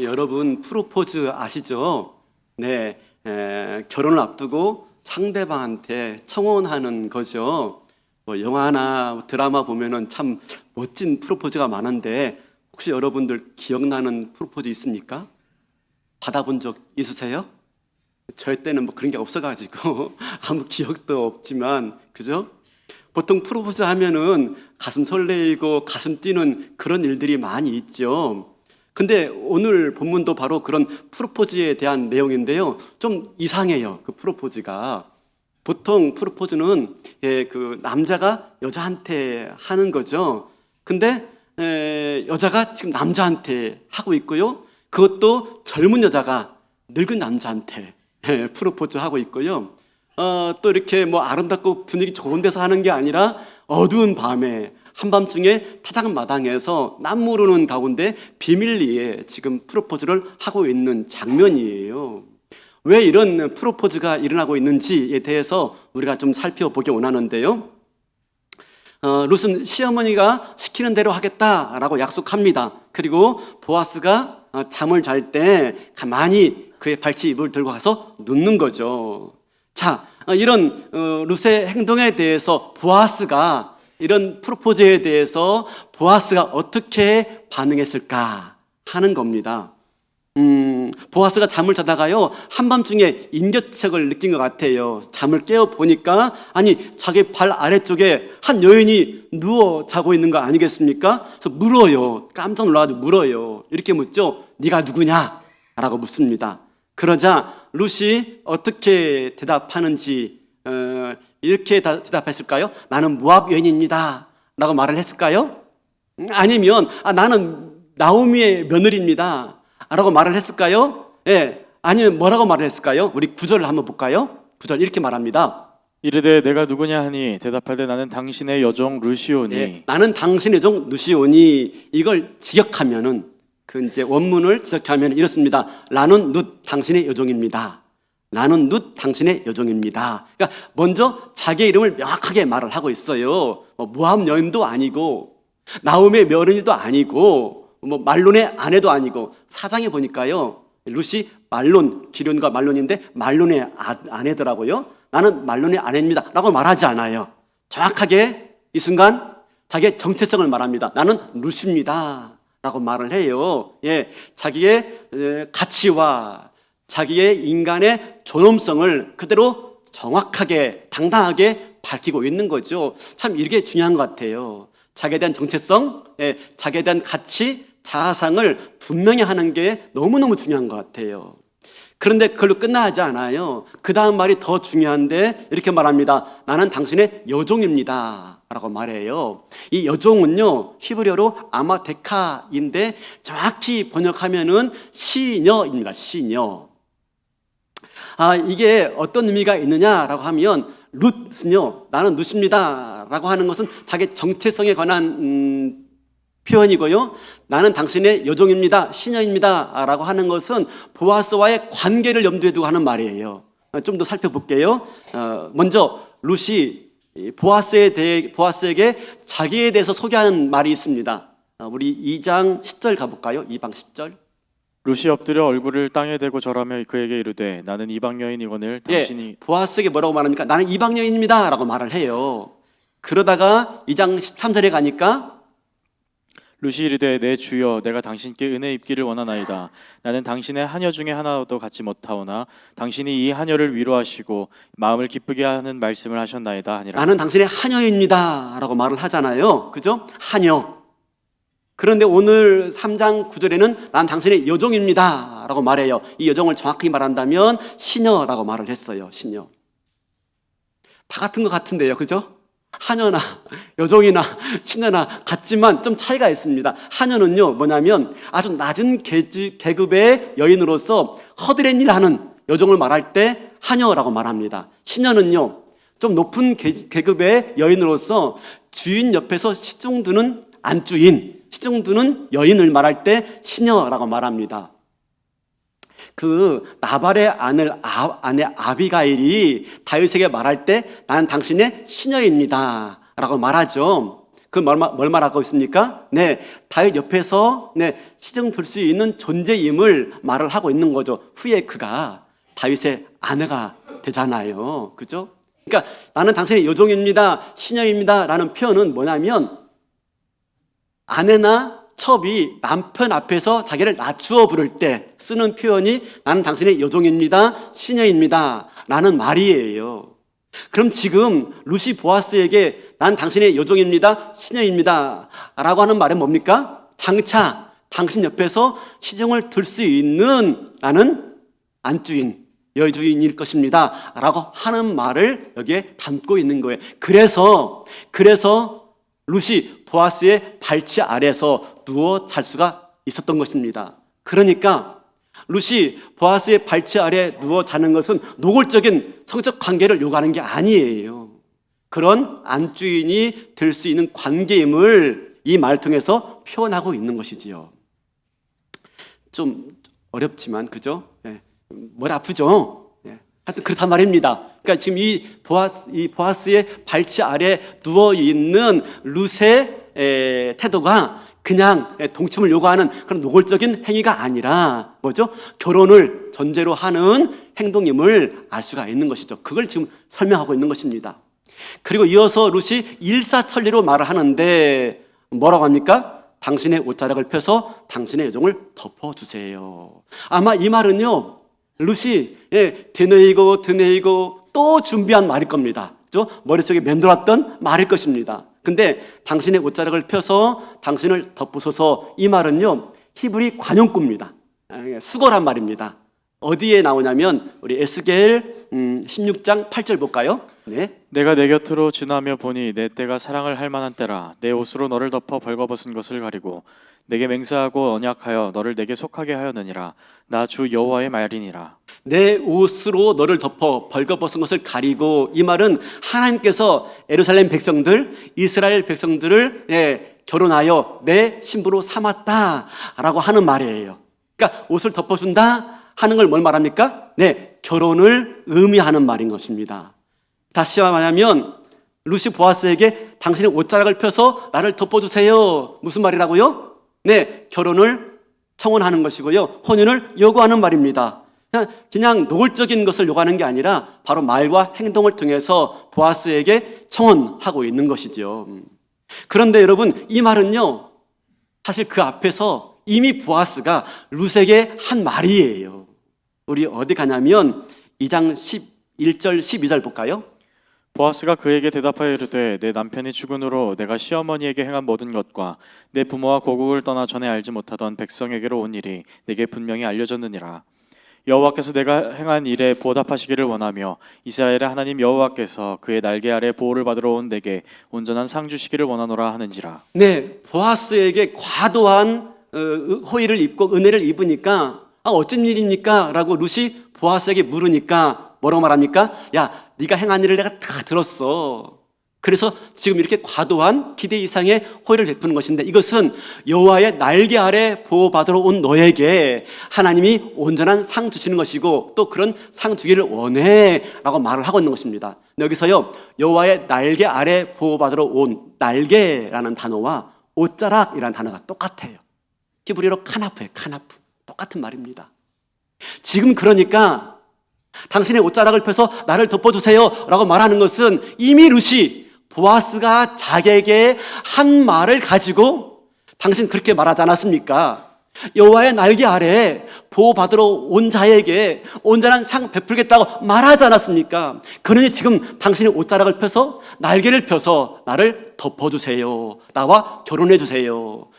여러분 프로포즈 아시죠? 네, 결혼을 앞두고 상대방한테 청혼하는 거죠. 뭐 영화나 드라마 보면은 참 멋진 프로포즈가 많은데 혹시 여러분들 기억나는 프로포즈 있습니까? 받아본 적 있으세요? 저희 때는 뭐 그런 게 없어가지고 아무 기억도 없지만, 그죠? 보통 프로포즈 하면은 가슴 설레이고 가슴 뛰는 그런 일들이 많이 있죠. 근데 오늘 본문도 바로 그런 프로포즈에 대한 내용인데요. 좀 이상해요. 그 프로포즈가. 보통 프로포즈는 그 남자가 여자한테 하는 거죠. 근데 여자가 지금 남자한테 하고 있고요. 그것도 젊은 여자가 늙은 남자한테 프로포즈 하고 있고요. 또 이렇게 뭐 아름답고 분위기 좋은 데서 하는 게 아니라 어두운 밤에 한밤중에 타작 마당에서 남모르는 가운데 비밀리에 지금 프로포즈를 하고 있는 장면이에요. 왜 이런 프로포즈가 일어나고 있는지에 대해서 우리가 좀 살펴보기 원하는데요. 룻은 시어머니가 시키는 대로 하겠다라고 약속합니다. 그리고 보아스가 잠을 잘 때 가만히 그의 발치입을 들고 가서 눕는 거죠. 자, 이런 룻의 행동에 대해서 보아스가, 이런 프로포즈에 대해서 보아스가 어떻게 반응했을까 하는 겁니다. 보아스가 잠을 자다가요, 한밤중에 인격척을 느낀 것 같아요. 잠을 깨어 보니까 아니 자기 발 아래쪽에 한 여인이 누워 자고 있는 거 아니겠습니까? 그래서 물어요. 깜짝 놀라가지고 물어요. 이렇게 묻죠. 네가 누구냐? 라고 묻습니다. 그러자 룻이 어떻게 대답하는지 이렇게 대답했을까요? 나는 모압 여인입니다 라고 말을 했을까요? 아니면 나는 나오미의 며느리입니다 라고 말을 했을까요? 예. 아니면 뭐라고 말을 했을까요? 우리 구절을 한번 볼까요? 구절 이렇게 말합니다. 이르되 내가 누구냐 하니 대답하되 나는 당신의 여종 루시오니. 예. 나는 당신의 여종 루시오니. 이걸 직역하면은, 그 이제 원문을 직역하면 이렇습니다. 나는 룻 당신의 여종입니다. 나는 룻 당신의 여종입니다. 그러니까 먼저 자기의 이름을 명확하게 말을 하고 있어요. 모압 여인도 아니고 나오미의 며느리도 아니고 뭐 말론의 아내도 아니고. 사장에 보니까요, 룻이 말론, 기륜과 말론인데 말론의 아내더라고요. 나는 말론의 아내입니다 라고 말하지 않아요. 정확하게 이 순간 자기의 정체성을 말합니다. 나는 룻입니다 라고 말을 해요. 예, 자기의 가치와 자기의 인간의 존엄성을 그대로 정확하게 당당하게 밝히고 있는 거죠. 참 이게 중요한 것 같아요. 자기에 대한 정체성, 자기에 대한 가치, 자아상을 분명히 하는 게 너무너무 중요한 것 같아요. 그런데 그걸로 끝나지 않아요. 그 다음 말이 더 중요한데 이렇게 말합니다. 나는 당신의 여종입니다 라고 말해요. 이 여종은요, 히브리어로 아마데카인데 정확히 번역하면은 시녀입니다. 시녀. 이게 어떤 의미가 있느냐라고 하면, 룻은요, 나는 룻입니다 라고 하는 것은 자기 정체성에 관한 표현이고요, 나는 당신의 여종입니다, 시녀입니다 라고 하는 것은 보아스와의 관계를 염두에 두고 하는 말이에요. 좀 더 살펴볼게요. 먼저 룻이 보아스에게 자기에 대해서 소개하는 말이 있습니다. 우리 2장 10절 가볼까요? 2장 10절. 룻이 엎드려 얼굴을 땅에 대고 절하며 그에게 이르되 나는 이방 여인이거늘 당신이. 보아스에게 뭐라고 말합니까? 나는 이방 여인입니다 라고 말을 해요. 그러다가 2장 13절에 가니까 룻이 이르되 내 주여 내가 당신께 은혜 입기를 원하나이다. 나는 당신의 하녀 중에 하나도 갖지 못하오나 당신이 이 하녀를 위로하시고 마음을 기쁘게 하는 말씀을 하셨나이다 하니라. 나는 당신의 하녀입니다 라고 말을 하잖아요. 그죠? 하녀. 그런데 오늘 3장 9절에는 난 당신의 여종입니다 라고 말해요. 이 여종을 정확히 말한다면 시녀라고 말을 했어요. 시녀. 다 같은 것 같은데요. 그죠? 하녀나 여종이나 시녀나 같지만 좀 차이가 있습니다. 하녀는요, 뭐냐면 아주 낮은 계급의 여인으로서 허드렛 일을 하는 여종을 말할 때 하녀라고 말합니다. 시녀는요, 좀 높은 계급의 여인으로서 주인 옆에서 시중 두는 안주인, 시중 두는 여인을 말할 때 시녀라고 말합니다. 그 나발의 아내 아비가일이 다윗에게 말할 때 나는 당신의 시녀입니다 라고 말하죠. 뭘 말하고 있습니까? 네, 다윗 옆에서 시중 둘 수 있는 존재임을 말을 하고 있는 거죠. 후에 그가 다윗의 아내가 되잖아요. 그죠? 그러니까 나는 당신의 여종입니다, 시녀입니다 라는 표현은 뭐냐면 아내나 첩이 남편 앞에서 자기를 낮추어 부를 때 쓰는 표현이 나는 당신의 여종입니다, 시녀입니다 라는 말이에요. 그럼 지금 룻이 보아스에게 난 당신의 여종입니다, 시녀입니다 라고 하는 말은 뭡니까? 장차 당신 옆에서 시종을 둘 수 있는 나는 안주인, 여주인일 것입니다 라고 하는 말을 여기에 담고 있는 거예요. 그래서 룻이 보아스의 발치 아래에서 누워 잘 수가 있었던 것입니다. 그러니까 룻이 보아스의 발치 아래 누워 자는 것은 노골적인 성적 관계를 요구하는 게 아니에요. 그런 안주인이 될 수 있는 관계임을 이 말을 통해서 표현하고 있는 것이지요. 좀 어렵지만 그죠? 머리 아프죠? 하여튼 그렇단 말입니다. 그러니까 지금 이 보아스의 발치 아래 누워 있는 룻의 태도가 그냥 동침을 요구하는 그런 노골적인 행위가 아니라 뭐죠? 결혼을 전제로 하는 행동임을 알 수가 있는 것이죠. 그걸 지금 설명하고 있는 것입니다. 그리고 이어서 룻이 일사천리로 말을 하는데 뭐라고 합니까? 당신의 옷자락을 펴서 당신의 여종을 덮어주세요. 아마 이 말은요, 룻이 되뇌이고 또 준비한 말일 겁니다. 그죠? 머릿속에 맴돌았던 말일 것입니다. 근데 당신의 옷자락을 펴서 당신을 덮으소서, 이 말은요 히브리 관용구입니다. 수거란 말입니다. 어디에 나오냐면 우리 에스겔 16장 8절 볼까요? 네. 내가 내 곁으로 지나며 보니 내 때가 사랑을 할 만한 때라. 내 옷으로 너를 덮어 벌거벗은 것을 가리고 내게 맹세하고 언약하여 너를 내게 속하게 하였느니라. 나 주 여호와의 말이니라. 내 옷으로 너를 덮어 벌거벗은 것을 가리고, 이 말은 하나님께서 예루살렘 백성들, 이스라엘 백성들을 결혼하여 내 신부로 삼았다라고 하는 말이에요. 그러니까 옷을 덮어준다 하는 걸 뭘 말합니까? 결혼을 의미하는 말인 것입니다. 다시 말하면 룻이 보아스에게 당신의 옷자락을 펴서 나를 덮어주세요. 무슨 말이라고요? 결혼을 청혼하는 것이고요, 혼인을 요구하는 말입니다. 그냥 노골적인 것을 요구하는 게 아니라 바로 말과 행동을 통해서 보아스에게 청혼하고 있는 것이죠. 그런데 여러분, 이 말은요 사실 그 앞에서 이미 보아스가 룻에게 한 말이에요. 우리 어디 가냐면 2장 11절 12절 볼까요? 보아스가 그에게 대답하여 이르되 내 남편이 죽은 후로 내가 시어머니에게 행한 모든 것과 내 부모와 고국을 떠나 전에 알지 못하던 백성에게로 온 일이 내게 분명히 알려졌느니라. 여호와께서 내가 행한 일에 보답하시기를 원하며 이스라엘의 하나님 여호와께서 그의 날개 아래 보호를 받으러 온 내게 온전한 상 주시기를 원하노라 하는지라. 보아스에게 과도한 호의를 입고 은혜를 입으니까 어쩐 일입니까? 라고 룻이 보아스에게 물으니까 뭐라고 말합니까? 야, 네가 행한 일을 내가 다 들었어. 그래서 지금 이렇게 과도한 기대 이상의 호의를 베푸는 것인데, 이것은 여호와의 날개 아래 보호받으러 온 너에게 하나님이 온전한 상 주시는 것이고 또 그런 상 주기를 원해 라고 말을 하고 있는 것입니다. 여기서요, 여호와의 날개 아래 보호받으러 온 날개라는 단어와 옷자락이라는 단어가 똑같아요. 히브리어로 카나프예요. 카나프. 똑같은 말입니다. 지금 그러니까 당신의 옷자락을 펴서 나를 덮어주세요 라고 말하는 것은 이미 룻이 보아스가 자기에게 한 말을 가지고 당신 그렇게 말하지 않았습니까? 여호와의 날개 아래 보호받으러 온 자에게 온전한 상 베풀겠다고 말하지 않았습니까? 그러니 지금 당신의 옷자락을 펴서 날개를 펴서 나를 덮어주세요, 나와 결혼해주세요,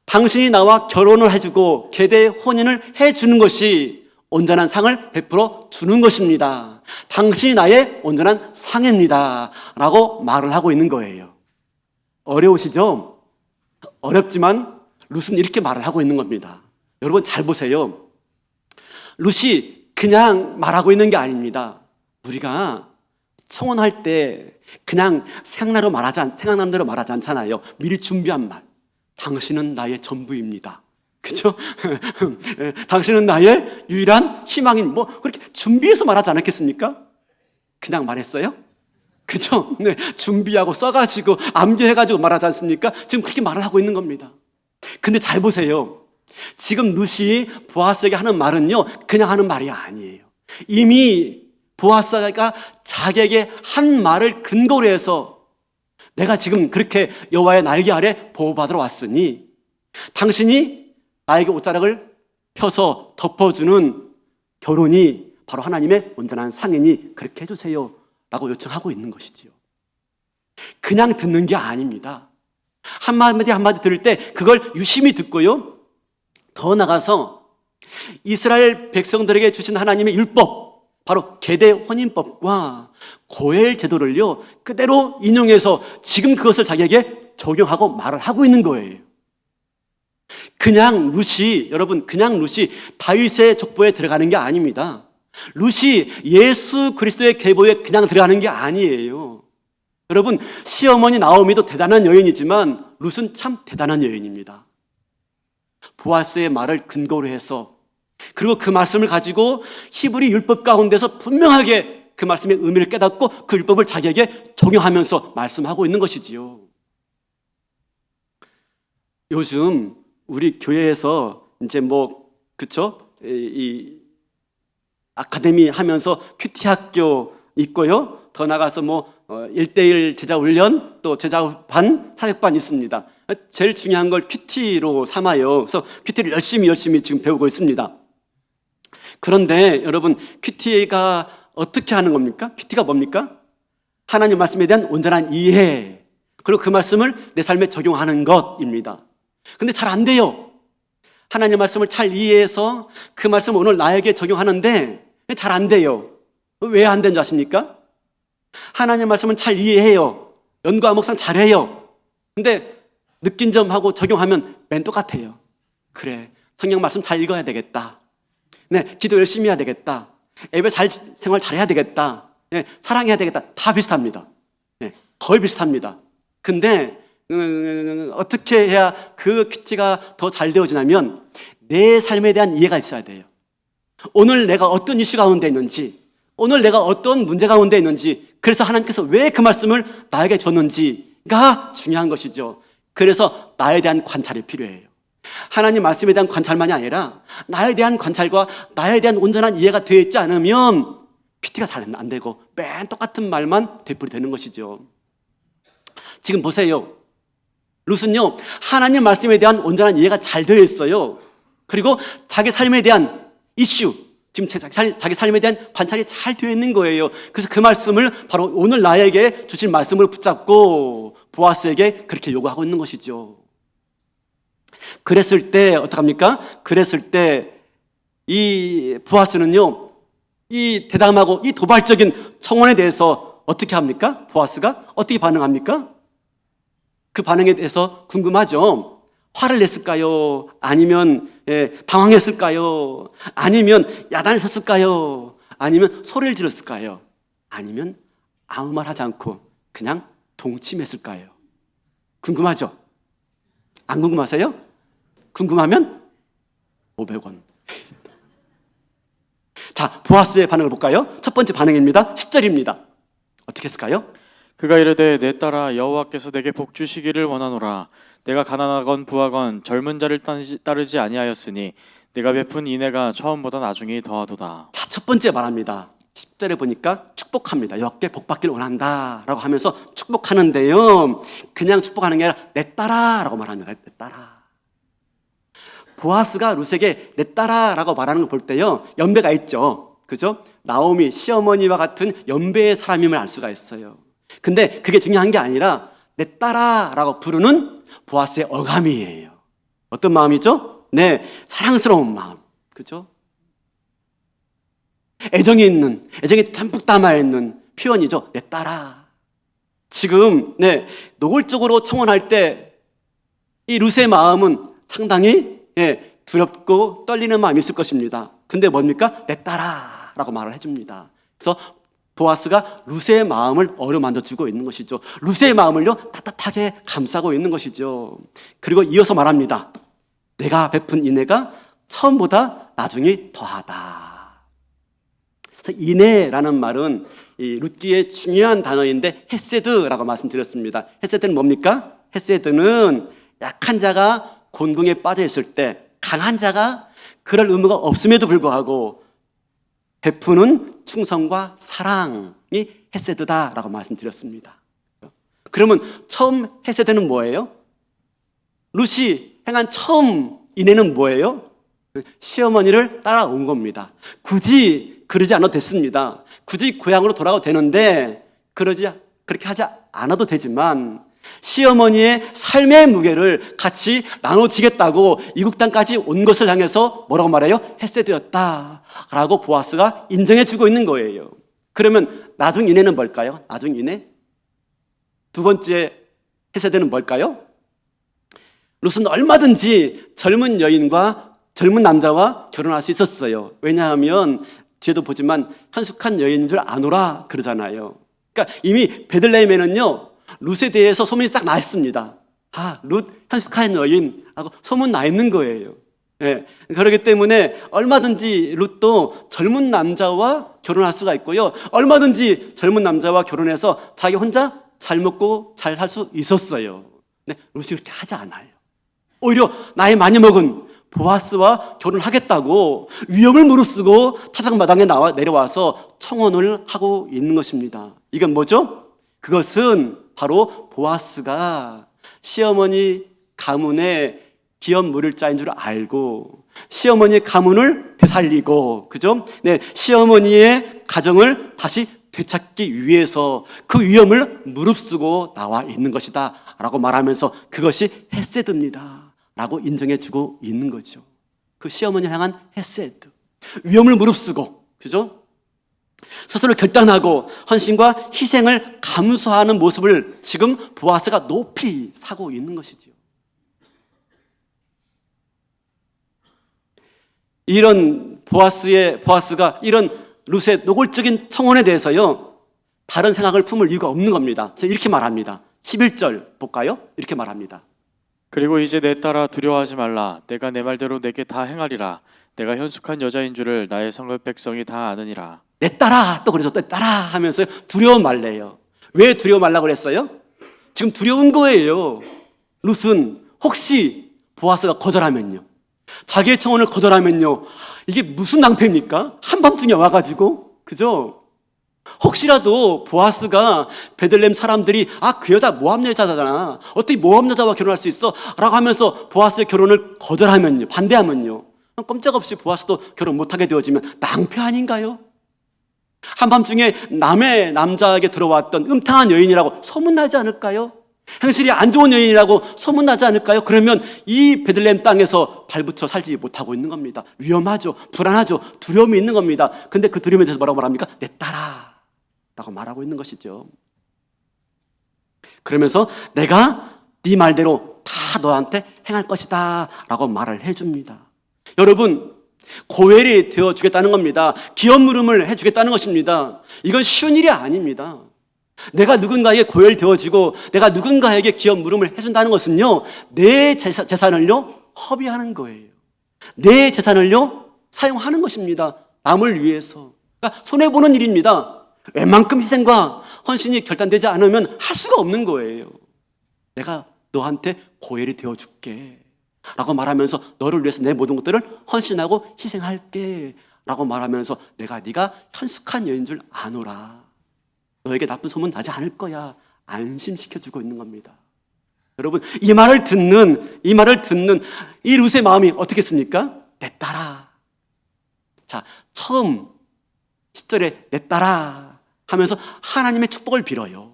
당신이 나와 결혼을 해주고 계대 혼인을 해주는 것이 온전한 상을 베풀어 주는 것입니다. 당신이 나의 온전한 상입니다 라고 말을 하고 있는 거예요. 어려우시죠? 어렵지만 룻은 이렇게 말을 하고 있는 겁니다. 여러분 잘 보세요. 룻이 그냥 말하고 있는 게 아닙니다. 우리가 청혼할 때 그냥 생각나는 대로 말하지 않잖아요. 미리 준비한 말. 당신은 나의 전부입니다. 그렇죠? 당신은 나의 유일한 희망인, 그렇게 준비해서 말하지 않았겠습니까? 그냥 말했어요? 그죠? 네, 준비하고 써가지고 암기해가지고 말하지 않습니까? 지금 그렇게 말을 하고 있는 겁니다. 근데 잘 보세요. 지금 룻이 보아스에게 하는 말은요, 그냥 하는 말이 아니에요. 이미 보아스가 자기에게 한 말을 근거로 해서 내가 지금 그렇게 여호와의 날개 아래 보호받으러 왔으니 당신이 나에게 옷자락을 펴서 덮어주는 결혼이 바로 하나님의 온전한 상이니 그렇게 해주세요 라고 요청하고 있는 것이지요. 그냥 듣는 게 아닙니다. 한마디 한마디 들을 때 그걸 유심히 듣고요, 더 나가서 이스라엘 백성들에게 주신 하나님의 율법, 바로 계대 혼인법과 고엘 제도를요 그대로 인용해서 지금 그것을 자기에게 적용하고 말을 하고 있는 거예요. 그냥 룻이, 여러분, 그냥 룻이 다윗의 족보에 들어가는 게 아닙니다. 룻이 예수 그리스도의 계보에 그냥 들어가는 게 아니에요. 여러분, 시어머니 나오미도 대단한 여인이지만 룻은 참 대단한 여인입니다. 보아스의 말을 근거로 해서, 그리고 그 말씀을 가지고 히브리 율법 가운데서 분명하게 그 말씀의 의미를 깨닫고 그 율법을 자기에게 적용하면서 말씀하고 있는 것이지요. 요즘 우리 교회에서 이제 그쵸? 이 아카데미 하면서 큐티 학교 있고요. 더 나가서 1:1 제자 훈련, 또 제자반, 사역반 있습니다. 제일 중요한 걸 큐티로 삼아요. 그래서 큐티를 열심히 지금 배우고 있습니다. 그런데 여러분, 큐티가 어떻게 하는 겁니까? 큐티가 뭡니까? 하나님 말씀에 대한 온전한 이해, 그리고 그 말씀을 내 삶에 적용하는 것입니다. 근데 잘 안 돼요. 하나님 말씀을 잘 이해해서 그 말씀을 오늘 나에게 적용하는데 잘 안 돼요. 왜 안 되는 줄 아십니까? 하나님 말씀은 잘 이해해요. 연구 암묵상 잘해요. 근데 느낀 점하고 적용하면 맨 똑같아요. 그래, 성경 말씀 잘 읽어야 되겠다. 네, 기도 열심히 해야 되겠다. 예배 생활 잘해야 되겠다. 네, 사랑해야 되겠다. 다 비슷합니다. 네, 거의 비슷합니다. 근데 어떻게 해야 그 큐티가 더 잘 되어지냐면 내 삶에 대한 이해가 있어야 돼요. 오늘 내가 어떤 이슈 가운데 있는지, 오늘 내가 어떤 문제 가운데 있는지, 그래서 하나님께서 왜 그 말씀을 나에게 줬는지가 중요한 것이죠. 그래서 나에 대한 관찰이 필요해요. 하나님 말씀에 대한 관찰만이 아니라 나에 대한 관찰과 나에 대한 온전한 이해가 되어 있지 않으면 큐티가 잘 안 되고 맨 똑같은 말만 되풀이되는 것이죠. 지금 보세요. 룻은요, 하나님 말씀에 대한 온전한 이해가 잘 되어 있어요. 그리고 자기 삶에 대한 이슈, 지금 자기 삶에 대한 관찰이 잘 되어 있는 거예요. 그래서 그 말씀을 바로 오늘 나에게 주신 말씀을 붙잡고 보아스에게 그렇게 요구하고 있는 것이죠. 그랬을 때 어떡합니까? 그랬을 때 이 보아스는요, 이 대담하고 이 도발적인 청혼에 대해서 어떻게 합니까? 보아스가 어떻게 반응합니까? 그 반응에 대해서 궁금하죠. 화를 냈을까요? 아니면 당황했을까요? 아니면 야단을 쳤을까요? 아니면 소리를 질렀을까요? 아니면 아무 말 하지 않고 그냥 동침했을까요? 궁금하죠? 안 궁금하세요? 궁금하면 500원. 자, 보아스의 반응을 볼까요? 첫 번째 반응입니다. 10절입니다. 어떻게 했을까요? 그가 이르되 내 딸아 여호와께서 내게 복 주시기를 원하노라. 내가 가난하건 부하건 젊은 자를 따르지 아니하였으니 내가 베푼 인애가 처음보다 나중에 더하도다. 자, 첫 번째 말합니다. 10절에 보니까 축복합니다. 여호와께 복 받기를 원한다 라고 하면서 축복하는데요, 그냥 축복하는 게 아니라 내 딸아 라고 말합니다. 내 딸아. 보아스가 룻에게 내 딸아 라고 말하는 걸 볼 때요, 연배가 있죠. 그죠? 나오미 시어머니와 같은 연배의 사람임을 알 수가 있어요. 근데 그게 중요한 게 아니라 내 딸아 라고 부르는 보아스의 어감이에요. 어떤 마음이죠? 네, 사랑스러운 마음. 그죠? 애정이 듬뿍 담아있는 표현이죠. 내 딸아. 지금 노골적으로 청혼할 때 이 룻의 마음은 상당히 두렵고 떨리는 마음이 있을 것입니다. 근데 뭡니까? 내 딸아 라고 말을 해줍니다. 그래서 보아스가 룻의 마음을 어루만져주고 있는 것이죠. 룻의 마음을요 따뜻하게 감싸고 있는 것이죠. 그리고 이어서 말합니다. 내가 베푼 인애가 처음보다 나중에 더하다. 그래서 인애라는 말은 이 룻기의 중요한 단어인데 헤세드라고 말씀드렸습니다. 헤세드는 뭡니까? 헤세드는 약한 자가 곤궁에 빠져 있을 때 강한 자가 그럴 의무가 없음에도 불구하고 베푸는 충성과 사랑이 헤세드다라고 말씀드렸습니다. 그러면 처음 헤세드는 뭐예요? 룻이 행한 처음 인애는 뭐예요? 시어머니를 따라온 겁니다. 굳이 그러지 않아도 됐습니다. 굳이 고향으로 돌아가도 되는데 그렇게 하지 않아도 되지만 시어머니의 삶의 무게를 같이 나눠지겠다고 이국 땅까지 온 것을 향해서 뭐라고 말해요? 헤세드였다라고 보아스가 인정해주고 있는 거예요. 그러면 나중 인애는 뭘까요? 나중 인애? 두 번째 헤세드는 뭘까요? 룻은 얼마든지 젊은 여인과 젊은 남자와 결혼할 수 있었어요. 왜냐하면 뒤에도 보지만 현숙한 여인인 줄 아노라 그러잖아요. 그러니까 이미 베들레헴에는요 룻에 대해서 소문이 싹 나 있습니다. 아, 룻 현숙한 여인하고 소문 나 있는 거예요. 예, 그렇기 때문에 얼마든지 룻도 젊은 남자와 결혼할 수가 있고요. 얼마든지 젊은 남자와 결혼해서 자기 혼자 잘 먹고 잘 살 수 있었어요. 근데 룻이 그렇게 하지 않아요. 오히려 나이 많이 먹은 보아스와 결혼하겠다고 위험을 무릅쓰고 타작마당에 내려와서 청혼을 하고 있는 것입니다. 이건 뭐죠? 그것은 바로 보아스가 시어머니 가문의 기업 물을자인 줄 알고 시어머니의 가문을 되살리고, 그죠? 네, 시어머니의 가정을 다시 되찾기 위해서 그 위험을 무릅쓰고 나와 있는 것이다 라고 말하면서 그것이 헤세드입니다 라고 인정해주고 있는 거죠. 그 시어머니를 향한 헤세드, 위험을 무릅쓰고, 그죠? 스스로 결단하고 헌신과 희생을 감수하는 모습을 지금 보아스가 높이 사고 있는 것이죠. 이런 보아스가 이런 룻의 노골적인 청혼에 대해서요 다른 생각을 품을 이유가 없는 겁니다. 그래서 이렇게 말합니다. 11절 볼까요? 이렇게 말합니다. 그리고 이제 내 딸아 두려워하지 말라. 내가 내 말대로 내게 다 행하리라. 내가 현숙한 여자인 줄을 나의 성읍 백성이 다 아느니라. 내 딸아, 또 그래서 내 딸아 하면서 두려워 말래요. 왜 두려워 말라고 그랬어요? 지금 두려운 거예요. 룻은 혹시 보아스가 거절하면요, 자기의 청혼을 거절하면요, 이게 무슨 낭패입니까? 한밤중에 와가지고, 그죠? 혹시라도 보아스가 베들레헴 사람들이 그 여자 모압 여자잖아, 어떻게 모압 여자와 결혼할 수 있어? 라고 하면서 보아스의 결혼을 거절하면요, 반대하면요, 꼼짝없이 보아스도 결혼 못하게 되어지면 낭패 아닌가요? 한밤중에 남의 남자에게 들어왔던 음탕한 여인이라고 소문나지 않을까요? 행실이 안 좋은 여인이라고 소문나지 않을까요? 그러면 이 베들레헴 땅에서 발붙여 살지 못하고 있는 겁니다. 위험하죠, 불안하죠, 두려움이 있는 겁니다. 근데 그 두려움에 대해서 뭐라고 말합니까? 내 딸아 라고 말하고 있는 것이죠. 그러면서 내가 네 말대로 다 너한테 행할 것이다 라고 말을 해줍니다. 여러분, 고엘이 되어주겠다는 겁니다. 기업 물음을 해주겠다는 것입니다. 이건 쉬운 일이 아닙니다. 내가 누군가에게 고엘 되어지고 내가 누군가에게 기업 물음을 해준다는 것은요, 내 재산을요 허비하는 거예요. 내 재산을요 사용하는 것입니다. 남을 위해서. 그러니까 손해보는 일입니다. 웬만큼 희생과 헌신이 결단되지 않으면 할 수가 없는 거예요. 내가 너한테 고엘이 되어줄게 라고 말하면서 너를 위해서 내 모든 것들을 헌신하고 희생할게 라고 말하면서 네가 현숙한 여인 줄 아노라, 너에게 나쁜 소문 나지 않을 거야, 안심시켜주고 있는 겁니다. 여러분, 이 말을 듣는 이 룻의 마음이 어떻겠습니까? 내 딸아. 자, 처음 10절에 내 딸아 하면서 하나님의 축복을 빌어요.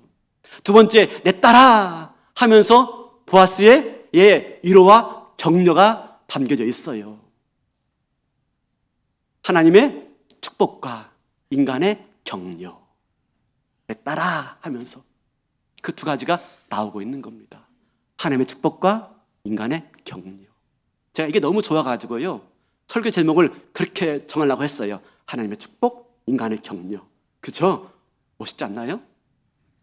두 번째, 내 딸아 하면서 보아스의 위로와 격려가 담겨져 있어요. 하나님의 축복과 인간의 격려, 내 딸아 하면서 그 두 가지가 나오고 있는 겁니다. 하나님의 축복과 인간의 격려. 제가 이게 너무 좋아가지고요, 설교 제목을 그렇게 정하려고 했어요. 하나님의 축복, 인간의 격려. 그죠? 멋있지 않나요?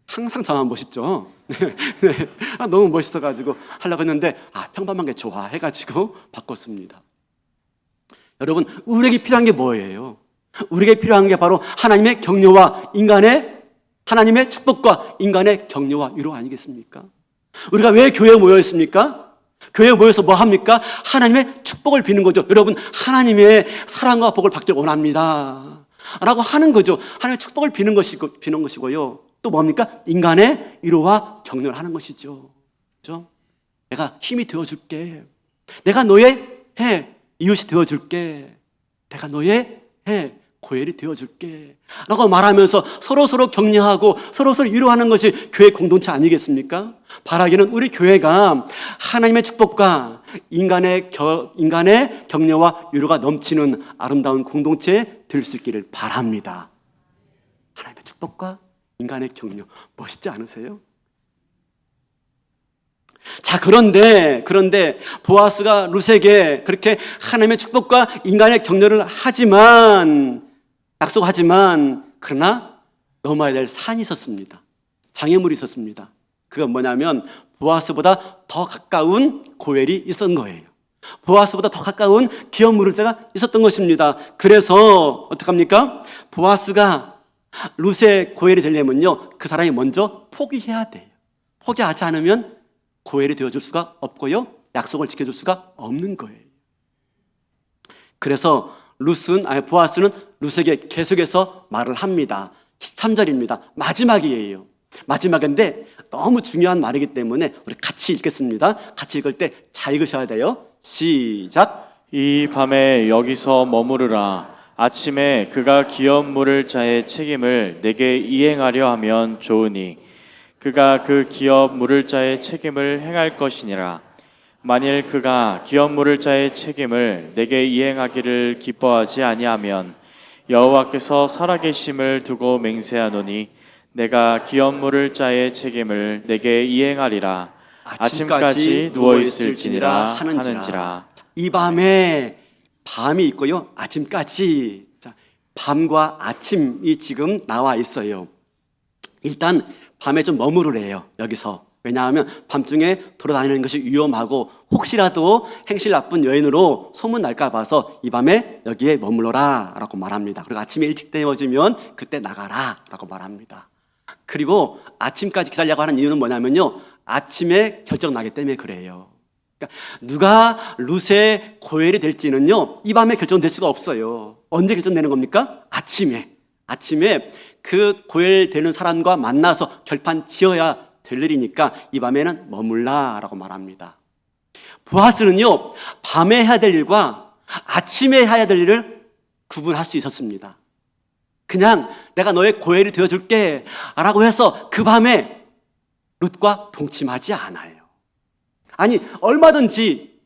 항상 저만 멋있죠. 네. 너무 멋있어가지고 하려고 했는데 평범한 게 좋아 해가지고 바꿨습니다. 여러분, 우리에게 필요한 게 뭐예요? 우리에게 필요한 게 바로 하나님의 격려와 하나님의 축복과 인간의 격려와 위로 아니겠습니까? 우리가 왜 교회에 모여 있습니까? 교회에 모여서 뭐 합니까? 하나님의 축복을 비는 거죠. 여러분, 하나님의 사랑과 복을 받길 원합니다 라고 하는 거죠. 하나님의 축복을 비는 것이고요. 또 뭡니까? 인간의 위로와 격려를 하는 것이죠. 그렇죠? 내가 힘이 되어줄게. 내가 너의 이웃이 되어줄게. 내가 너의 고엘이 되어줄게 라고 말하면서 서로서로 격려하고 서로서로 위로하는 것이 교회 공동체 아니겠습니까? 바라기는 우리 교회가 하나님의 축복과 인간의 격려와 위로가 넘치는 아름다운 공동체 될 수 있기를 바랍니다. 하나님의 축복과 인간의 격려, 멋있지 않으세요? 자, 그런데 보아스가 룻에게 그렇게 하나님의 축복과 인간의 격려를 약속하지만 그러나 넘어야 될 산이 있었습니다. 장애물이 있었습니다. 그건 뭐냐면 보아스보다 더 가까운 고엘이 있었던 거예요. 보아스보다 더 가까운 기업 무르자가 있었던 것입니다. 그래서 어떡합니까? 보아스가 룻의 고엘이 되려면요, 그 사람이 먼저 포기해야 돼요. 포기하지 않으면 고엘이 되어줄 수가 없고요, 약속을 지켜줄 수가 없는 거예요. 그래서 보아스는 룻에게 계속해서 말을 합니다. 13절입니다. 마지막이에요. 마지막인데 너무 중요한 말이기 때문에 우리 같이 읽겠습니다. 같이 읽을 때 잘 읽으셔야 돼요. 시작. 이 밤에 여기서 머무르라. 아침에 그가 기업 물을 자의 책임을 내게 이행하려 하면 좋으니 그가 그 기업 물을 자의 책임을 행할 것이니라. 만일 그가 기업 물을 자의 책임을 내게 이행하기를 기뻐하지 아니하면 여호와께서 살아계심을 두고 맹세하노니 내가 기업 물을 자의 책임을 내게 이행하리라. 아침까지 누워 있을지니라 하는지라. 이 밤에 밤이 있고요, 아침까지. 자, 밤과 아침이 지금 나와 있어요. 일단 밤에 좀 머무르래요, 여기서. 왜냐하면 밤중에 돌아다니는 것이 위험하고 혹시라도 행실 나쁜 여인으로 소문날까 봐서 이 밤에 여기에 머물러라 라고 말합니다. 그리고 아침에 일찍 되어지면 그때 나가라 라고 말합니다. 그리고 아침까지 기다리려고 하는 이유는 뭐냐면요, 아침에 결정 나기 때문에 그래요. 그러니까 누가 룻의 고엘이 될지는요, 이 밤에 결정될 수가 없어요. 언제 결정되는 겁니까? 아침에 그 고엘 되는 사람과 만나서 결판 지어야 될 일이니까 이 밤에는 머물라 라고 말합니다. 보아스는요, 밤에 해야 될 일과 아침에 해야 될 일을 구분할 수 있었습니다. 그냥 내가 너의 고엘이 되어줄게 라고 해서 그 밤에 룻과 동침하지 않아요. 아니, 얼마든지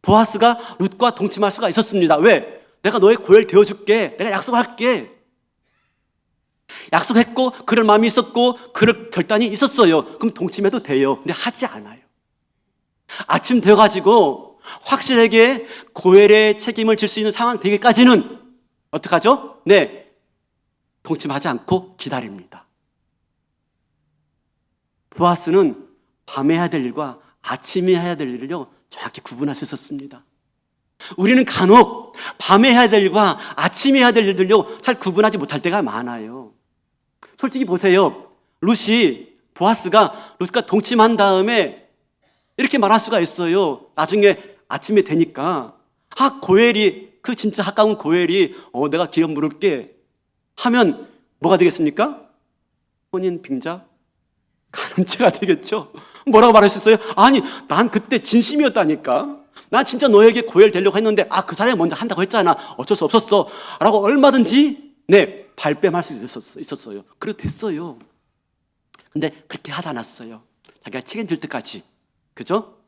보아스가 룻과 동침할 수가 있었습니다. 왜? 내가 너의 고엘 되어줄게, 내가 약속할게. 약속했고 그럴 마음이 있었고 그럴 결단이 있었어요. 그럼 동침해도 돼요. 근데 하지 않아요. 아침 되어가지고 확실하게 고엘의 책임을 질 수 있는 상황 되기까지는 어떡하죠? 네, 동침하지 않고 기다립니다. 보아스는 밤에 해야 될 일과 아침에 해야 될 일을요, 정확히 구분할 수 있었습니다. 우리는 간혹 밤에 해야 될 일과 아침에 해야 될 일들요, 잘 구분하지 못할 때가 많아요. 솔직히 보세요. 보아스가 룻과 동침한 다음에 이렇게 말할 수가 있어요. 나중에 아침에 되니까 고엘이, 그 진짜 가까운 고엘이 내가 기업 물을게 하면 뭐가 되겠습니까? 혼인 빙자 간음죄가 되겠죠. 뭐라고 말할 수 있어요? 아니, 난 그때 진심이었다니까. 난 진짜 너에게 고엘 되려고 했는데 그 사람이 먼저 한다고 했잖아. 어쩔 수 없었어 라고 얼마든지 발뺌할 수 있었어요. 그래도 됐어요. 근데 그렇게 하지 않았어요. 자기가 책임질 때까지, 그죠?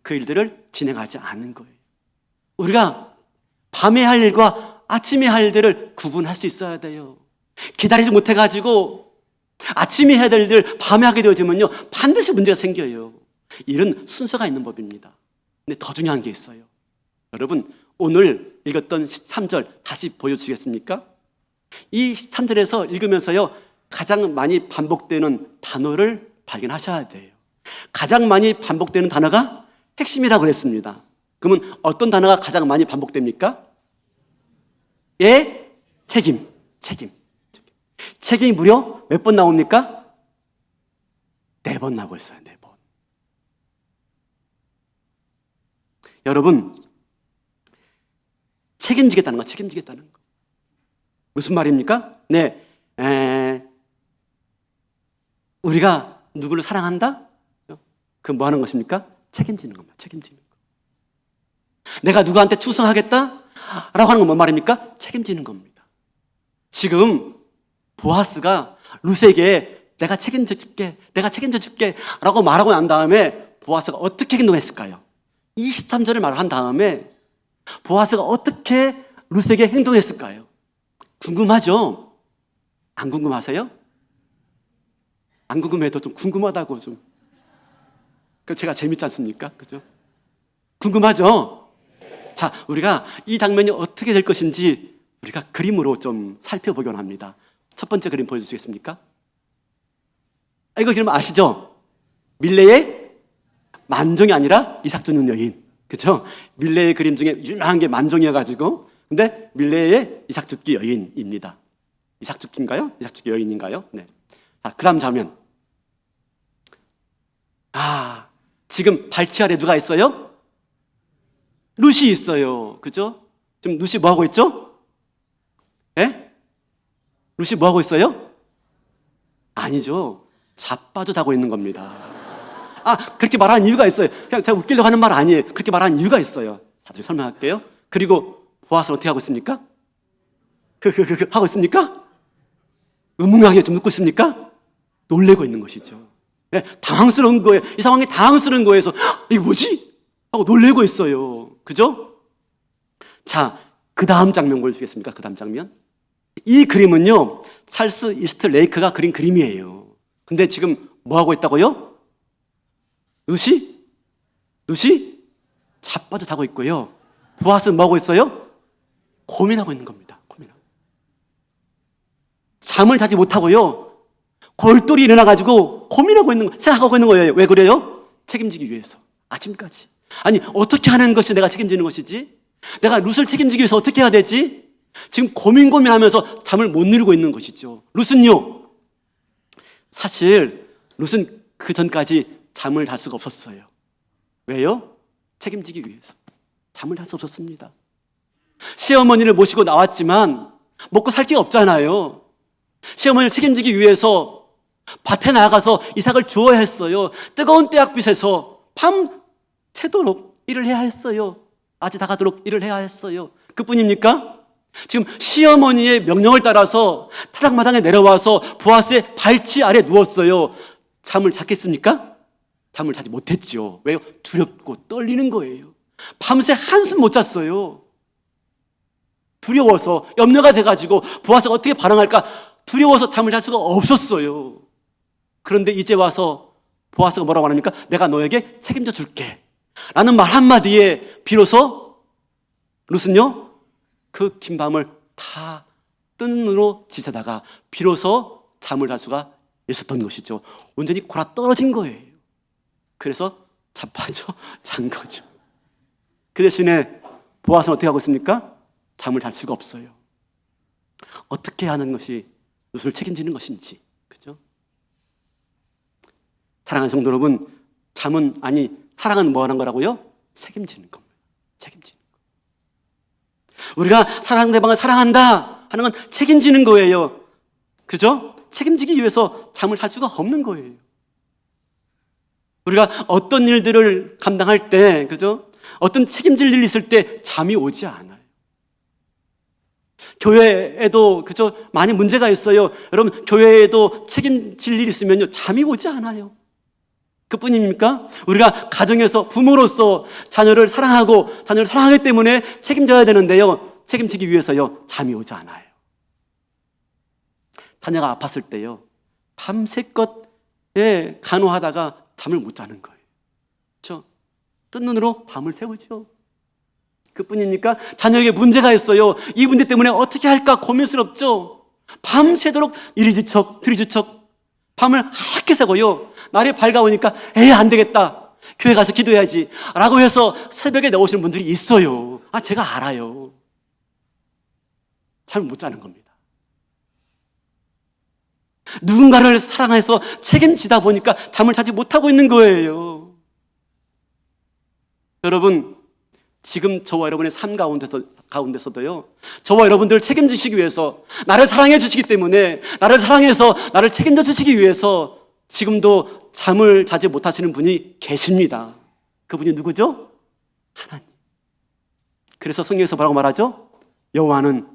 그 일들을 진행하지 않은 거예요. 우리가 밤에 할 일과 아침에 할 일들을 구분할 수 있어야 돼요. 기다리지 못해가지고 아침에 해야 될 일을 밤에 하게 되어지면요, 반드시 문제가 생겨요. 일은 순서가 있는 법입니다. 근데 더 중요한 게 있어요. 여러분, 오늘 읽었던 13절 다시 보여주시겠습니까? 이 13절에서 읽으면서요, 가장 많이 반복되는 단어를 발견하셔야 돼요. 가장 많이 반복되는 단어가 핵심이라고 그랬습니다. 그러면 어떤 단어가 가장 많이 반복됩니까? 책임이 무려 몇 번 나옵니까? 4번 나오고 있어요. 4번. 여러분, 책임지겠다는 거. 무슨 말입니까? 네, 우리가 누구를 사랑한다? 그 뭐 하는 것입니까? 책임지는 겁니다. 책임지는 거. 내가 누구한테 투성하겠다? 라고 하는 건 뭔 말입니까? 책임지는 겁니다. 지금 보아스가 룻에게 내가 책임져 줄게 라고 말하고 난 다음에 보아스가 어떻게 행동했을까요? 23절을 말한 다음에 보아스가 어떻게 룻에게 행동했을까요? 궁금하죠? 안 궁금하세요? 안 궁금해도 좀 궁금하다고 좀. 제가 재밌지 않습니까? 그죠? 궁금하죠? 자, 우리가 이 장면이 어떻게 될 것인지 우리가 그림으로 좀 살펴보곤 합니다. 첫 번째 그림 보여주시겠습니까? 이거 그림 아시죠? 밀레의 만종이 아니라 이삭 주는 여인. 그죠? 밀레의 그림 중에 유명한 게 만종이어가지고, 근데 밀레의 이삭 줍기 여인입니다. 이삭 줍기인가요? 이삭 줍기 여인인가요? 네. 자, 그 다음 장면. 지금 발치 아래 누가 있어요? 룻이 있어요. 그죠? 지금 룻이 뭐 하고 있죠? 예? 룻이 뭐 하고 있어요? 아니죠. 자빠져 자고 있는 겁니다. 그렇게 말하는 이유가 있어요. 그냥 제가 웃기려고 하는 말 아니에요. 그렇게 말하는 이유가 있어요. 자세히 설명할게요. 그리고 보아스는 어떻게 하고 있습니까? 하고 있습니까? 의문하게 좀 눕고 있습니까? 놀래고 있는 것이죠. 네, 당황스러운 거예요. 이 상황이 당황스러운 거예요. 그래서 이게 뭐지? 하고 놀래고 있어요. 그죠? 자, 그 다음 장면 보여주시겠습니까? 그 다음 장면. 이 그림은요, 찰스 이스트 레이크가 그린 그림이에요. 근데 지금 뭐 하고 있다고요? 룻이 자빠져 자고 있고요. 보아스는 뭐 하고 있어요? 고민하고 있는 겁니다. 잠을 자지 못하고요. 골똘히 일어나가지고 생각하고 있는 거예요. 왜 그래요? 책임지기 위해서. 아침까지. 아니, 어떻게 하는 것이 내가 책임지는 것이지? 내가 룻을 책임지기 위해서 어떻게 해야 되지? 지금 고민하면서 잠을 못 이루고 있는 것이죠. 룻은요, 사실 룻은 그 전까지 잠을 잘 수가 없었어요. 왜요? 책임지기 위해서. 잠을 잘 수 없었습니다. 시어머니를 모시고 나왔지만 먹고 살 게 없잖아요. 시어머니를 책임지기 위해서 밭에 나가서 이삭을 주어야 했어요. 뜨거운 때약빛에서 밤새도록 일을 해야 했어요. 낮이 다가도록 일을 해야 했어요. 그뿐입니까? 지금 시어머니의 명령을 따라서 타작마당에 내려와서 보아스의 발치 아래 누웠어요. 잠을 잤겠습니까? 잠을 자지 못했죠. 왜요? 두렵고 떨리는 거예요. 밤새 한숨 못 잤어요. 두려워서, 염려가 돼가지고 보아스가 어떻게 반응할까 두려워서 잠을 잘 수가 없었어요. 그런데 이제 와서 보아스가 뭐라고 하니까 내가 너에게 책임져 줄게 라는 말 한마디에 비로소 룻은요, 그 긴 밤을 다 뜬 눈으로 지새다가 비로소 잠을 잘 수가 있었던 것이죠. 온전히 골아 떨어진 거예요. 그래서 자빠져 잔 거죠. 그 대신에 보아스는 어떻게 하고 있습니까? 잠을 잘 수가 없어요. 어떻게 하는 것이 룻을 책임지는 것인지. 그죠? 사랑하는 성도 여러분, 사랑은 뭐 하는 거라고요? 책임지는 겁니다. 책임지는 거. 우리가 상대방을 사랑한다 하는 건 책임지는 거예요. 그죠? 책임지기 위해서 잠을 잘 수가 없는 거예요. 우리가 어떤 일들을 감당할 때, 그죠? 어떤 책임질 일이 있을 때 잠이 오지 않아요. 교회에도, 그죠? 많이 문제가 있어요. 여러분, 교회에도 책임질 일이 있으면요, 잠이 오지 않아요. 그뿐입니까? 우리가 가정에서 부모로서 자녀를 사랑하고 자녀를 사랑하기 때문에 책임져야 되는데요, 책임지기 위해서요, 잠이 오지 않아요. 자녀가 아팠을 때요, 밤새껏 간호하다가 잠을 못 자는 거예요. 그렇죠? 뜬 눈으로 밤을 새우죠. 그뿐입니까? 자녀에게 문제가 있어요. 이 문제 때문에 어떻게 할까 고민스럽죠. 밤새도록 이리 지척 저리 지척 밤을 하얗게 새고요, 날이 밝아오니까 안 되겠다, 교회 가서 기도해야지 라고 해서 새벽에 나오시는 분들이 있어요. 제가 알아요. 잠을 못 자는 겁니다. 누군가를 사랑해서 책임지다 보니까 잠을 자지 못하고 있는 거예요. 여러분, 지금 저와 여러분의 삶 가운데서도요, 저와 여러분들을 책임지시기 위해서, 나를 사랑해 주시기 때문에, 나를 사랑해서 나를 책임져 주시기 위해서 지금도 잠을 자지 못하시는 분이 계십니다. 그분이 누구죠? 하나님. 그래서 성경에서 뭐라고 말하죠? 여호와는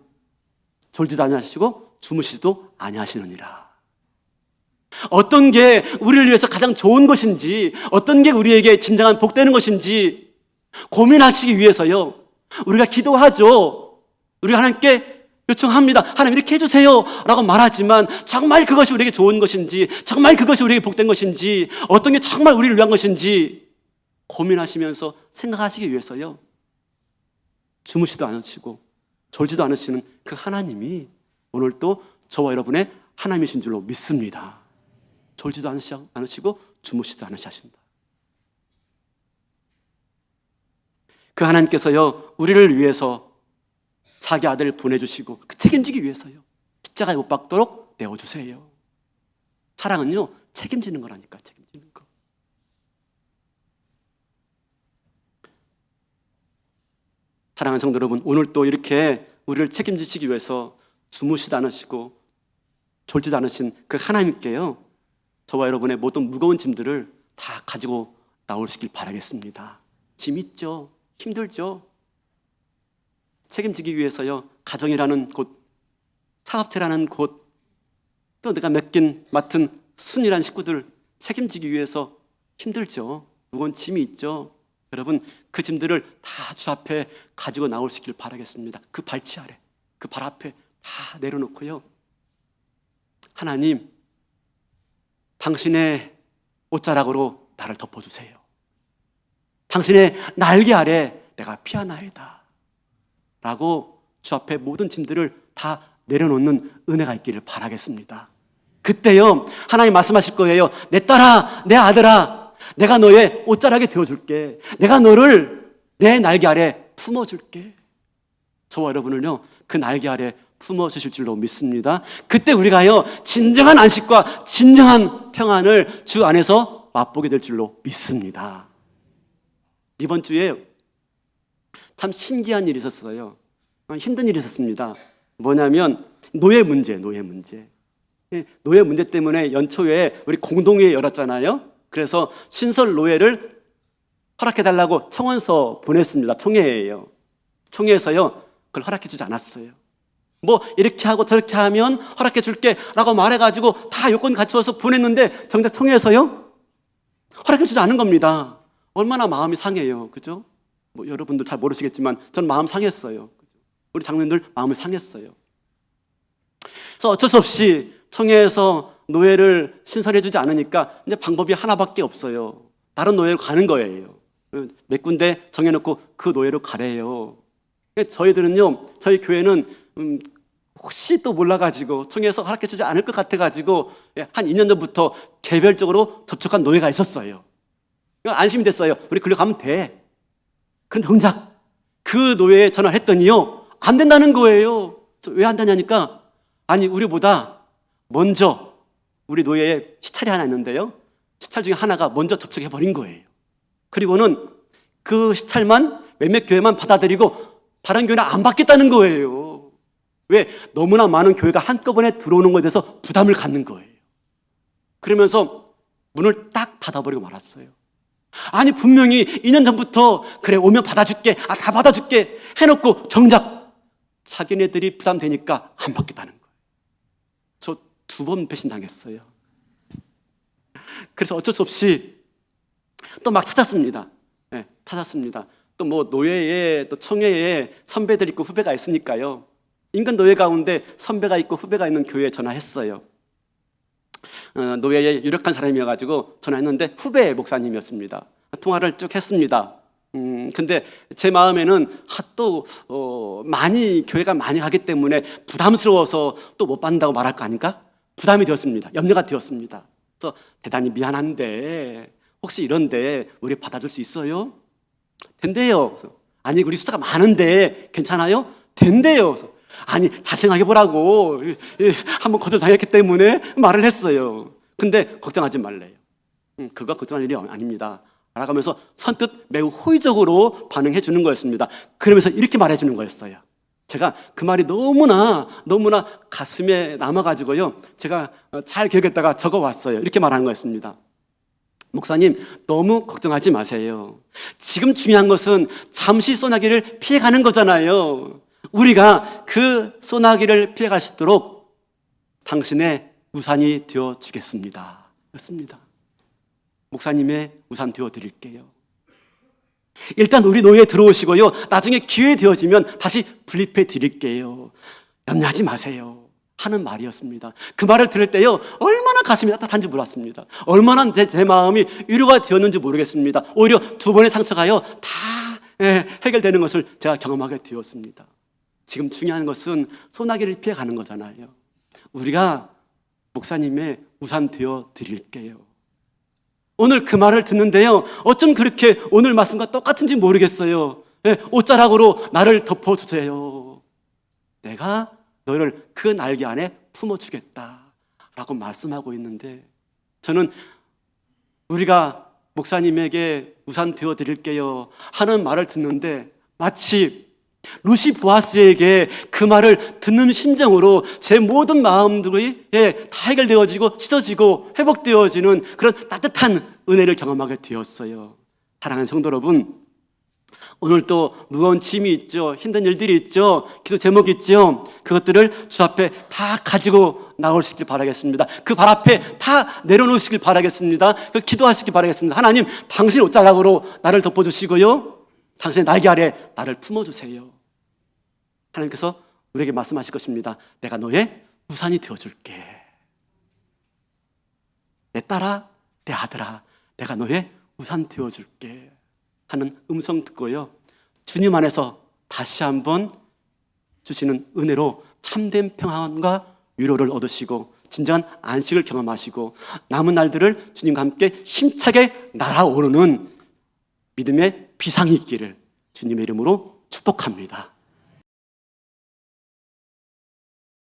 졸지도 아니하시고 주무시지도 아니하시느니라. 어떤 게 우리를 위해서 가장 좋은 것인지, 어떤 게 우리에게 진정한 복되는 것인지 고민하시기 위해서요, 우리가 기도하죠. 우리가 하나님께 요청합니다. 하나님 이렇게 해주세요 라고 말하지만 정말 그것이 우리에게 좋은 것인지, 정말 그것이 우리에게 복된 것인지, 어떤 게 정말 우리를 위한 것인지 고민하시면서 생각하시기 위해서요, 주무시도 않으시고 졸지도 않으시는 그 하나님이 오늘 또 저와 여러분의 하나님이신 줄로 믿습니다. 졸지도 않으시고 주무시지도 않으신다. 그 하나님께서요, 우리를 위해서 자기 아들을 보내주시고 그 책임지기 위해서요, 십자가에 못 박도록 내어주세요. 사랑은요, 책임지는 거라니까. 책임지는 거. 사랑하는 성도 여러분, 오늘 또 이렇게 우리를 책임지시기 위해서 주무시지 않으시고 졸지도 않으신 그 하나님께요, 저와 여러분의 모든 무거운 짐들을 다 가지고 나오시길 바라겠습니다. 짐 있죠? 힘들죠? 책임지기 위해서요, 가정이라는 곳, 사업체라는 곳, 또 내가 맡은 순이란 식구들 책임지기 위해서 힘들죠? 무거운 짐이 있죠? 여러분, 그 짐들을 다 주 앞에 가지고 나오시길 바라겠습니다. 그 발치 아래, 그 발 앞에 다 내려놓고요, 하나님, 당신의 옷자락으로 나를 덮어주세요. 당신의 날개 아래 내가 피하나이다 라고 주 앞에 모든 짐들을 다 내려놓는 은혜가 있기를 바라겠습니다. 그때요, 하나님 말씀하실 거예요. 내 딸아, 내 아들아, 내가 너의 옷자락이 되어줄게. 내가 너를 내 날개 아래 품어줄게. 저와 여러분을요, 그 날개 아래 품어주실 줄로 믿습니다. 그때 우리가요, 진정한 안식과 진정한 평안을 주 안에서 맛보게 될 줄로 믿습니다. 이번 주에 참 신기한 일이 있었어요. 힘든 일이 있었습니다. 뭐냐면 노예 문제. 노예 문제 때문에 연초에 우리 공동회의 열었잖아요. 그래서 신설 노예를 허락해달라고 청원서 보냈습니다. 총회예요. 총회에서요, 그걸 허락해주지 않았어요. 뭐 이렇게 하고 저렇게 하면 허락해줄게 라고 말해가지고 다 요건 갖추어서 보냈는데 정작 총회에서요, 허락해주지 않은 겁니다. 얼마나 마음이 상해요. 그죠? 뭐 여러분들 잘 모르시겠지만 저는 마음 상했어요. 우리 장로님들 마음을 상했어요. 그래서 어쩔 수 없이 총회에서 노예를 신설해주지 않으니까 이제 방법이 하나밖에 없어요. 다른 노예로 가는 거예요. 몇 군데 정해놓고 그 노예로 가래요. 저희들은요, 저희 교회는 혹시 또 몰라가지고 총회에서 허락해주지 않을 것 같아가지고 한 2년 전부터 개별적으로 접촉한 노예가 있었어요. 안심이 됐어요. 우리 글로 가면 돼. 그런데 정작 그 노예에 전화를 했더니요, 안 된다는 거예요. 왜 안 되냐니까, 아니 우리보다 먼저 우리 노예의 시찰이 하나 있는데요, 시찰 중에 하나가 먼저 접촉해버린 거예요. 그리고는 그 시찰만 몇몇 교회만 받아들이고 다른 교회는 안 받겠다는 거예요. 왜? 너무나 많은 교회가 한꺼번에 들어오는 것에 대해서 부담을 갖는 거예요. 그러면서 문을 딱 닫아버리고 말았어요. 아니 분명히 2년 전부터 그래 오면 받아줄게, 다 받아줄게 해놓고 정작 자기네들이 부담되니까 안 받겠다는 거예요. 저 2번 배신당했어요. 그래서 어쩔 수 없이 또 막 찾았습니다. 네, 찾았습니다. 또 뭐 노예에 또 총회에 선배들 있고 후배가 있으니까요, 인근 노예 가운데 선배가 있고 후배가 있는 교회에 전화했어요. 노예에 유력한 사람이어가지고 전화했는데 후배 목사님이었습니다. 통화를 쭉 했습니다. 근데 제 마음에는 많이 교회가 많이 가기 때문에 부담스러워서 또 못 받는다고 말할 거 아닌가? 부담이 되었습니다. 염려가 되었습니다. 그래서 대단히 미안한데 혹시 이런데 우리 받아줄 수 있어요? 된대요. 그래서 아니 우리 숫자가 많은데 괜찮아요? 된대요. 그래서 아니, 잘 생각해보라고. 한번 거절당했기 때문에 말을 했어요. 근데 걱정하지 말래요. 그거 걱정할 일이 아닙니다. 라고 하면서 선뜻 매우 호의적으로 반응해 주는 거였습니다. 그러면서 이렇게 말해 주는 거였어요. 제가 그 말이 너무나 가슴에 남아가지고요. 제가 잘 기억했다가 적어왔어요. 이렇게 말하는 거였습니다. 목사님, 너무 걱정하지 마세요. 지금 중요한 것은 잠시 소나기를 피해가는 거잖아요. 우리가 그 소나기를 피해갈 수 있도록 당신의 우산이 되어주겠습니다. 였습니다. 목사님의 우산 되어드릴게요. 일단 우리 노예에 들어오시고요. 나중에 기회 되어지면 다시 분립해 드릴게요. 염려하지 마세요. 하는 말이었습니다. 그 말을 들을 때요, 얼마나 가슴이 따뜻한지 몰랐습니다. 얼마나 제 마음이 위로가 되었는지 모르겠습니다. 오히려 두 번의 상처가요, 다 해결되는 것을 제가 경험하게 되었습니다. 지금 중요한 것은 소나기를 피해가는 거잖아요. 우리가 목사님의 우산 되어 드릴게요. 오늘 그 말을 듣는데요, 어쩜 그렇게 오늘 말씀과 똑같은지 모르겠어요. 옷자락으로 나를 덮어주세요. 내가 너를 그 날개 안에 품어주겠다 라고 말씀하고 있는데, 저는 우리가 목사님에게 우산 되어드릴게요 하는 말을 듣는데 마치 루시 보아스에게 그 말을 듣는 심정으로 제 모든 마음들이 다 해결되어지고 씻어지고 회복되어지는 그런 따뜻한 은혜를 경험하게 되었어요. 사랑하는 성도 여러분, 오늘 또 무거운 짐이 있죠. 힘든 일들이 있죠. 기도 제목이 있죠. 그것들을 주 앞에 다 가지고 나오시길 바라겠습니다. 그 발 앞에 다 내려놓으시길 바라겠습니다. 그 기도하시길 바라겠습니다. 하나님, 당신 옷자락으로 나를 덮어주시고요, 당신의 날개 아래 나를 품어주세요. 하나님께서 우리에게 말씀하실 것입니다. 내가 너의 우산이 되어줄게. 내 딸아, 내 아들아, 내가 너의 우산 되어줄게 하는 음성 듣고요, 주님 안에서 다시 한번 주시는 은혜로 참된 평안과 위로를 얻으시고 진정한 안식을 경험하시고 남은 날들을 주님과 함께 힘차게 날아오르는 믿음의 비상이 있기를 주님의 이름으로 축복합니다.